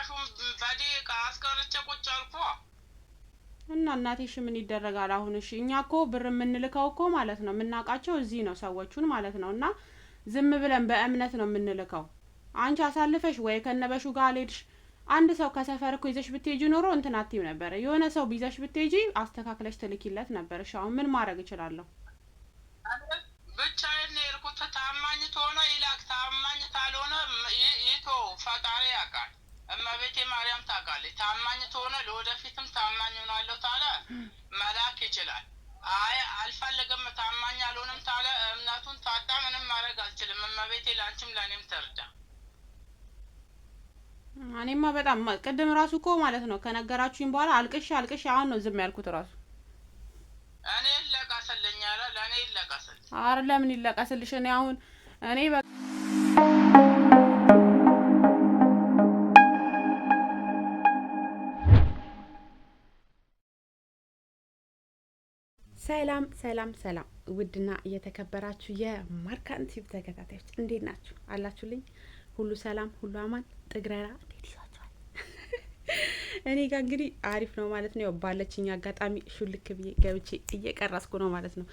ግማሹም በደቂቃ አስቀርቼ ቁጭ አልኩ እና እናቴሽ ምን ይደረጋል አሁን? እሺ እኛ እኮ ብር የምንልከው እኮ ማለት ነው የምናውቃቸው እዚህ ነው ሰዎቹን ማለት ነው። እና ዝም ብለን በእምነት ነው የምንልከው። አንቺ አሳልፈሽ ወይ ከነበሹ ጋር አልሄድሽ አንድ ሰው ከሰፈር እኮ ይዘሽ ብትሄጂ ኖሮ እንትን አትይም ነበር። የሆነ ሰው ቢዘሽ ብትሄጂ አስተካክለሽ ትልኪለት ነበር። እሺ አሁን ምን ማድረግ እችላለሁ? ብቻዬን ነው የሄድኩት። ታማኝ ተሆነ ይላክ፣ ታማኝ ካልሆነ ይቶ ፈጣሪ ያውቃል። እመቤቴ ማርያም ታውቃለች። ታማኝ ተሆነ ለወደፊትም ታማኝ ሆናለሁ ታለ መላክ ይችላል። አይ አልፈልግም ታማኝ አልሆንም ታለ እምነቱን ታጣ ምንም ማድረግ አልችልም። እመቤቴ ላንቺም ለኔም ተርዳ። እኔማ በጣም ቅድም ራሱ እኮ ማለት ነው ከነገራችሁኝ በኋላ አልቅሽ አሁን ነው ዝም ያልኩት ራሱ። እኔ ይለቀስልኝ አለ ለኔ ይለቀስልኝ። አረ ለምን ይለቀስልሽ? እኔ አሁን እኔ ሰላም ውድና እየተከበራችሁ የማርካን ቲቪ ተከታታዮች እንዴት ናችሁ? አላችሁልኝ? ሁሉ ሰላም ሁሉ አማን ጥግረራ እንዴት ይዟችኋል? እኔ ጋር እንግዲህ አሪፍ ነው ማለት ነው። ባለችኝ አጋጣሚ ሹልክ ብዬ ገብቼ እየቀረስኩ ነው ማለት ነው።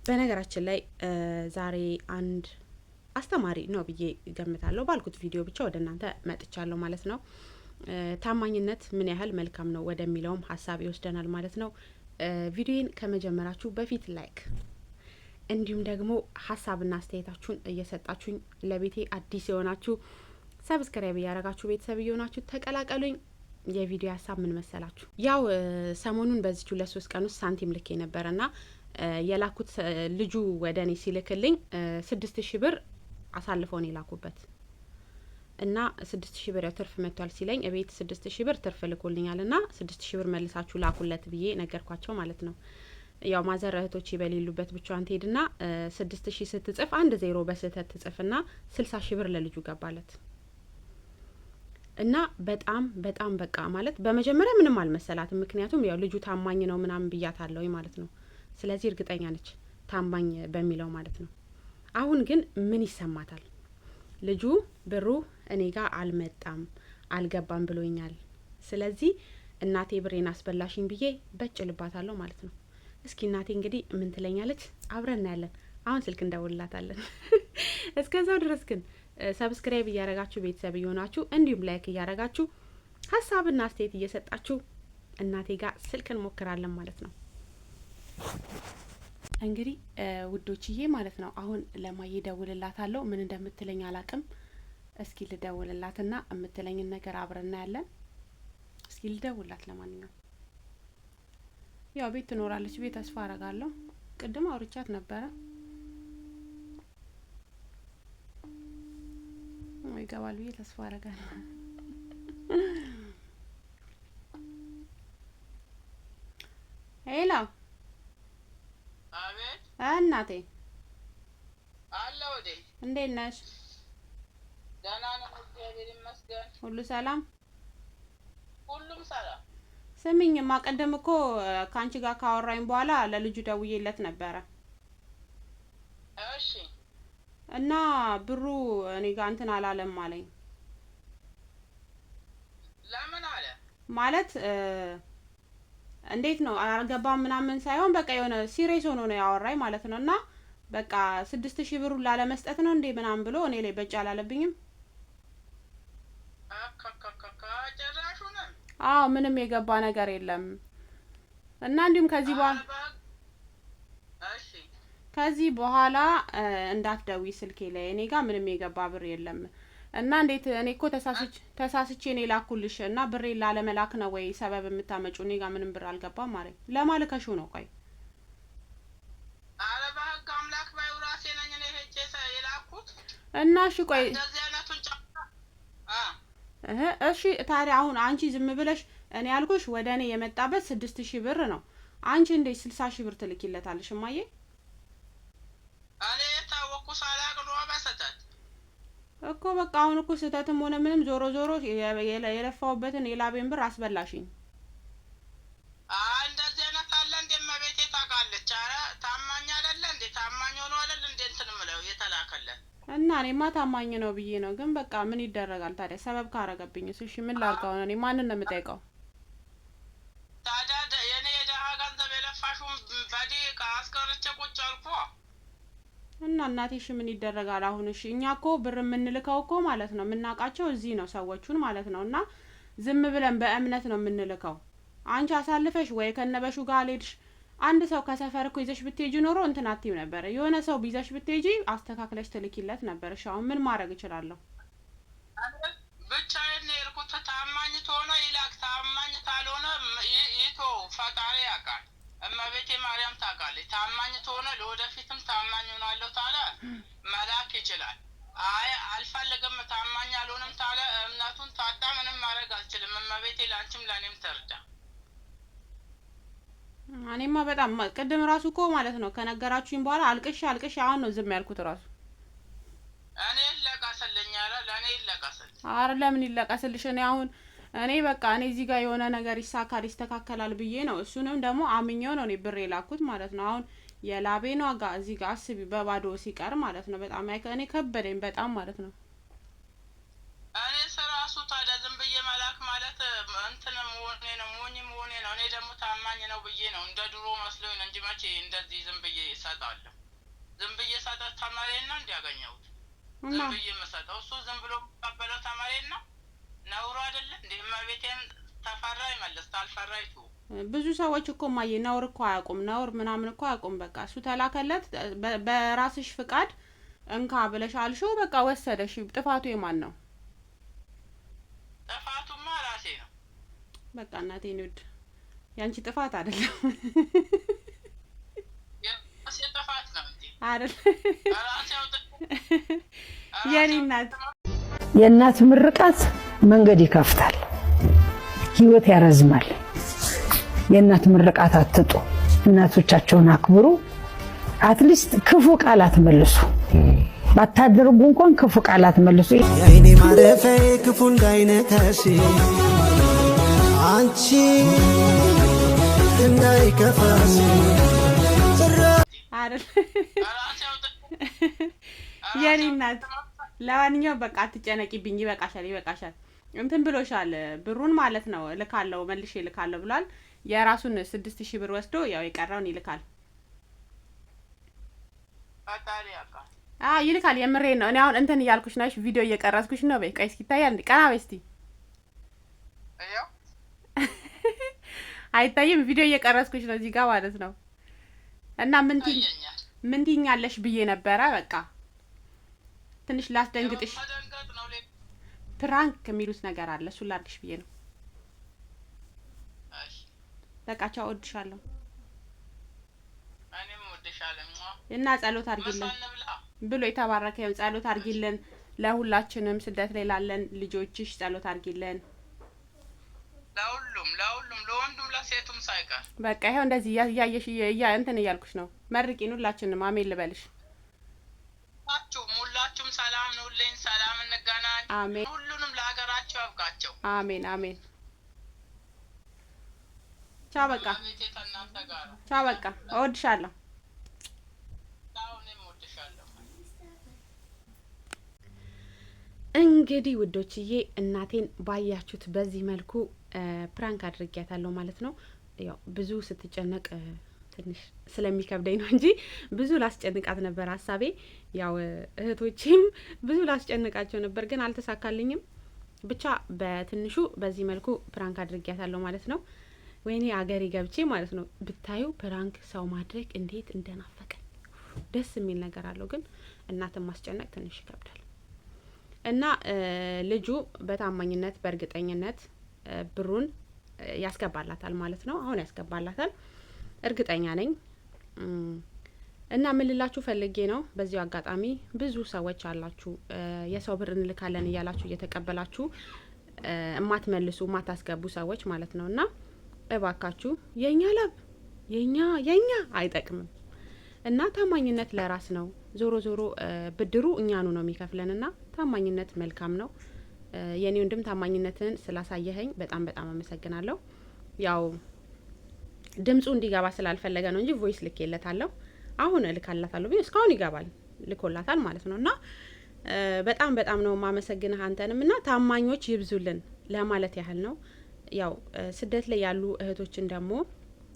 በነገራችን ላይ ዛሬ አንድ አስተማሪ ነው ብዬ ገምታለሁ ባልኩት ቪዲዮ ብቻ ወደ እናንተ መጥቻለሁ ማለት ነው። ታማኝነት ምን ያህል መልካም ነው ወደሚለውም ሀሳብ ይወስደናል ማለት ነው። ቪዲዮን ከመጀመራችሁ በፊት ላይክ እንዲሁም ደግሞ ሀሳብና አስተያየታችሁን እየሰጣችሁኝ ለቤቴ አዲስ የሆናችሁ ሰብስክራይብ እያደረጋችሁ ቤተሰብ እየሆናችሁ ተቀላቀሉኝ። የቪዲዮ ሀሳብ ምን መሰላችሁ? ያው ሰሞኑን በዚች 2-3 ቀን ውስጥ ሳንቲም ልኬ ነበርና የላኩት ልጁ ወደ እኔ ሲልክልኝ 6000 ብር አሳልፈው ነው የላኩበት እና 6000 ብር ትርፍ መጥቷል ሲለኝ እቤት 6000 ብር ትርፍ ልኮልኛል እና 6000 ብር መልሳችሁ ላኩለት ብዬ ነገርኳቸው ማለት ነው። ያው ማዘር እህቶቼ በሌሉበት ብቻዋን ትሄድና 6000 ስትጽፍ 10 በስህተት ትጽፍና 60000 ብር ለልጁ ገባለት እና በጣም በቃ ማለት በመጀመሪያ ምንም አልመሰላትም። ምክንያቱም ያው ልጁ ታማኝ ነው ምናምን ብያታለሁ ማለት ነው። ስለዚህ እርግጠኛ ነች ታማኝ በሚለው ማለት ነው። አሁን ግን ምን ይሰማታል? ልጁ ብሩ እኔ ጋር አልመጣም አልገባም ብሎኛል። ስለዚህ እናቴ ብሬን አስበላሽኝ ብዬ በጭልባታለሁ ማለት ነው። እስኪ እናቴ እንግዲህ ምን ትለኛለች አብረን እናያለን። አሁን ስልክ እንደውልላታለን። እስከዛው ድረስ ግን ሰብስክራይብ እያረጋችሁ ቤተሰብ እየሆናችሁ እንዲሁም ላይክ እያረጋችሁ ሀሳብና አስተያየት እየሰጣችሁ እናቴ ጋር ስልክ እንሞክራለን ማለት ነው። እንግዲህ ውዶችዬ ማለት ነው አሁን ለማዬ ደውልላታለሁ። ምን እንደምትለኝ አላቅም። እስኪ ልደውልላትና የምትለኝን ነገር አብረን እናያለን። እስኪ ልደውልላት። ለማንኛውም ያው ቤት ትኖራለች ቤት ተስፋ አረጋለሁ። ቅድም አውርቻት ነበረ። ይገባል ብዬ ተስፋ አረጋለሁ። ሄሎ አቤት እናቴ አለ ወዴ እንዴት ነሽ? ደህና ነኝ እግዚአብሔር ይመስገን። ሁሉ ሰላም? ሁሉም ሰላም። ስሚኝማ ቅድም እኮ ካንቺ ጋር ካወራኝ በኋላ ለልጁ ደውዬለት ነበረ። እሺ እና ብሩ እኔ ጋር እንትን አላለም አለኝ። ለምን አለ? ማለት እንዴት ነው አልገባም ምናምን ሳይሆን በቃ የሆነ ሲሪየስ ሆኖ ነው ያወራኝ ማለት ነው። እና በቃ 6000 ብሩን ላለመስጠት ነው እንዴ ምናምን ብሎ እኔ ላይ በጭ አላለብኝም። አዎ ምንም የገባ ነገር የለም። እና እንዲሁም ከዚህ በኋላ እንዳትደውይ ስልኬ ላይ እኔ ጋር ምንም የገባ ብር የለም። እና እንዴት እኔ እኮ ተሳስቼ ነው ላኩልሽ እና ብሬ ላለመላክ ነው ወይ ሰበብ የምታመጪው? እኔ ጋር ምንም ብር አልገባም ማለት ለማልከሹ ነው። ቆይ አረ በህግ አምላክ ባዩ ራሴ ነኝ እኔ ሄጄ የላኩት እና እሺ ቆይ እንደዚህ አይነቱን እሺ ታዲያ አሁን አንቺ ዝም ብለሽ እኔ ያልኩሽ ወደ እኔ የመጣበት 6000 ብር ነው። አንቺ እንዴ 60000 ብር ትልኪለታለሽ? እማዬ እኔ የታወቁ ሳላቅ ነው በስተት እኮ በቃ አሁን እኮ ስህተትም ሆነ ምንም ዞሮ የለፋውበትን የላቤን ብር አስበላሽኝ። እንደዚህ አይነት አለ እንዴ? እመቤቴ ታውቃለች። አረ ታማኝ አይደለ እንዴ? ታማኝ ሆኖ አይደል እንዴ እንትን ምለው የተላከለ እና እኔማ ታማኝ ነው ብዬ ነው። ግን በቃ ምን ይደረጋል ታዲያ? ሰበብ ካረገብኝስ? እሺ ምን ላድርገው? እኔ ማንን ነው የምጠይቀው? ታዲያ የኔ የደሃ ገንዘብ የለፋሹን በደቂቃ አስቀርቼ ቁጭ አልኩ። እና እናቴ እሺ ምን ይደረጋል አሁን? እሺ እኛ እኮ ብር የምንልከው እኮ ማለት ነው የምናውቃቸው እዚህ ነው ሰዎቹን ማለት ነው። እና ዝም ብለን በእምነት ነው የምንልከው። አንቺ አሳልፈሽ ወይ ከነበሹ ጋር አልሄድሽ። አንድ ሰው ከሰፈር እኮ ይዘሽ ብትሄጂ ኖሮ እንትን አትይም ነበር። የሆነ ሰው ቢዘሽ ብትሄጂ አስተካክለሽ ትልኪለት ነበር። እሺ አሁን ምን ማድረግ እችላለሁ? ብቻዬን ነው የሄድኩት። ታማኝ ተሆነ ይላክ፣ ታማኝ ካልሆነ ይቶ ፈጣሪ ያውቃል። እመቤቴ ማርያም ታውቃለች። ታማኝ ተሆነ ለወደፊትም ታማኝ ሆናለሁ ታለ መላክ ይችላል። አይ አልፈልግም ታማኝ አልሆንም ታለ እምነቱን ታጣ ምንም ማድረግ አልችልም። እመቤቴ ላንቺም ለእኔም ተርዳ። እኔማ በጣም ቅድም ራሱ እኮ ማለት ነው ከነገራችሁኝ በኋላ አልቅሽ አሁን ነው ዝም ያልኩት ራሱ። እኔ ይለቀስልኝ አለ ለእኔ ይለቀስልኝ። አረ ለምን ይለቀስልሽ? እኔ አሁን እኔ በቃ እኔ እዚህ ጋር የሆነ ነገር ይሳካል ይስተካከላል ብዬ ነው እሱንም ደግሞ አምኜው ነው እኔ ብር የላኩት ማለት ነው። አሁን የላቤን ዋጋ እዚህ ጋር አስቢ በባዶ ሲቀር ማለት ነው። በጣም እኔ ከበደኝ በጣም ማለት ነው። እኔ ስራሱ ታዲያ ዝም ብዬ መላክ ማለት እንትን መሆኔ ነው ሞኝ መሆኔ ነው። እኔ ደግሞ ታማኝ ነው ብዬ ነው እንደ ድሮ መስሎኝ ነው እንጂ መቼ እንደዚህ ዝም ብዬ እሰጣለሁ? ዝም ብዬ ሰጠት ተማሪን ነው እንዲያገኘሁት ዝም ብዬ የምሰጠው። እሱ ዝም ብሎ የሚቀበለው ተማሪን ነው። ነውሩ አይደለ እንዴ? እመቤቴን ተፈራ ይመለስ ታልፈራ ይቱ። ብዙ ሰዎች እኮ ማየ ነውር እኮ አያውቁም። ነውር ምናምን እኮ አያውቁም። በቃ እሱ ተላከለት በራስሽ ፍቃድ እንካ ብለሽ አልሽው በቃ ወሰደሽ። ጥፋቱ የማን ነው? ጥፋቱማ ራሴ ነው። በቃ እናቴ ንውድ ያንቺ ጥፋት አይደለም። የራሴ ጥፋት ነው እንዴ? አይደል? ራሴው የኔ እናት የእናት ምርቃት መንገድ ይከፍታል፣ ህይወት ያረዝማል። የእናት ምርቃት አትጡ፣ እናቶቻቸውን አክብሩ። አትሊስት ክፉ ቃላት መልሱ፣ ባታደርጉ እንኳን ክፉ ቃላት መልሱ። የአይኔ ማረፊያ ክፉ እንዳይነካሽ አንቺ እንዳይከፋሽ አይደል? የኔ እናት ለማንኛውም በቃ አትጨነቂብኝ። ይበቃሻል። እንትን ብሎሻል ብሩን ማለት ነው። ልካለው መልሼ ልካለው ብሏል። የራሱን 6000 ብር ወስዶ ያው የቀረውን ይልካል። ይልካል። የምሬን ነው። እኔ አሁን እንትን እያልኩሽ ነው። ቪዲዮ እየቀረጽኩሽ ነው። በይ ቆይ እስኪ ይታያል እንዴ? ቀና በይ እስቲ። አይታይም? ቪዲዮ እየቀረጽኩሽ ነው እዚህ ጋር ማለት ነው። እና ምን ትይኛለሽ ብዬ ነበረ። በቃ ትንሽ ላስደንግጥሽ። ፕራንክ የሚሉት ነገር አለ። እሱን ላድርግሽ ብዬ ነው። በቃ ቻው፣ እወድሻለሁ። እኔም እወድሻለሁ። እና ጸሎት አድርጊልን ብሎ የተባረከ ይሁን። ጸሎት አድርጊልን ለሁላችንም፣ ስደት ላይ ላለን ልጆችሽ ጸሎት አድርጊልን። ለሁሉም ለወንዱም ለሴቱም ሳይቀር በቃ ይሄው እንደዚህ እያየሽ እንትን እያልኩሽ ነው። መርቂን ሁላችንም አሜን ልበልሽ። ሁላችሁም ሰላም ነውልኝ። ሰላም እንገናኝ። አሜን። ሁሉንም ለሀገራቸው ያብቃቸው። አሜን። ቻው በቃ ቻው በቃ እወድሻለሁ። እንግዲህ ውዶችዬ እናቴን ባያችሁት በዚህ መልኩ ፕራንክ አድርጊያታለሁ ማለት ነው። ያው ብዙ ስትጨነቅ ትንሽ ስለሚከብደኝ ነው እንጂ ብዙ ላስጨንቃት ነበር ሀሳቤ። ያው እህቶቼም ብዙ ላስጨንቃቸው ነበር ግን አልተሳካልኝም። ብቻ በትንሹ በዚህ መልኩ ፕራንክ አድርጊያታለሁ ማለት ነው። ወይኔ አገሬ ገብቼ ማለት ነው ብታዩ ፕራንክ ሰው ማድረግ እንዴት እንደናፈቀኝ። ደስ የሚል ነገር አለው ግን እናትን ማስጨነቅ ትንሽ ይከብዳል። እና ልጁ በታማኝነት በእርግጠኝነት ብሩን ያስገባላታል ማለት ነው። አሁን ያስገባላታል እርግጠኛ ነኝ። እና ምን ልላችሁ ፈልጌ ነው በዚሁ አጋጣሚ ብዙ ሰዎች አላችሁ የሰው ብር እንልካለን እያላችሁ እየተቀበላችሁ እማትመልሱ እማታስገቡ ሰዎች ማለት ነው። እና እባካችሁ የኛ ላብ የኛ አይጠቅምም። እና ታማኝነት ለራስ ነው። ዞሮ ብድሩ እኛኑ ነው የሚከፍለንና ታማኝነት መልካም ነው። የኔ ወንድም ታማኝነትን ስላሳየኸኝ በጣም አመሰግናለሁ። ያው ድምጹ እንዲገባ ስላልፈለገ ነው እንጂ ቮይስ ልኬለታለሁ። አሁን እልካላታለሁ ብዬ እስካሁን ይገባል ልኮላታል ማለት ነውና በጣም በጣም ነው ማመሰግንህ አንተንም እና ታማኞች ይብዙልን ለማለት ያህል ነው። ያው ስደት ላይ ያሉ እህቶችን ደግሞ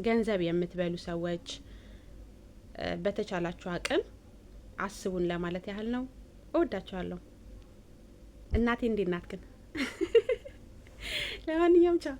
ገንዘብ የምትበሉ ሰዎች በተቻላችሁ አቅም አስቡን ለማለት ያህል ነው። እወዳችኋለሁ። እናቴ እንዴት ናት ግን? ለማንኛውም ቻው።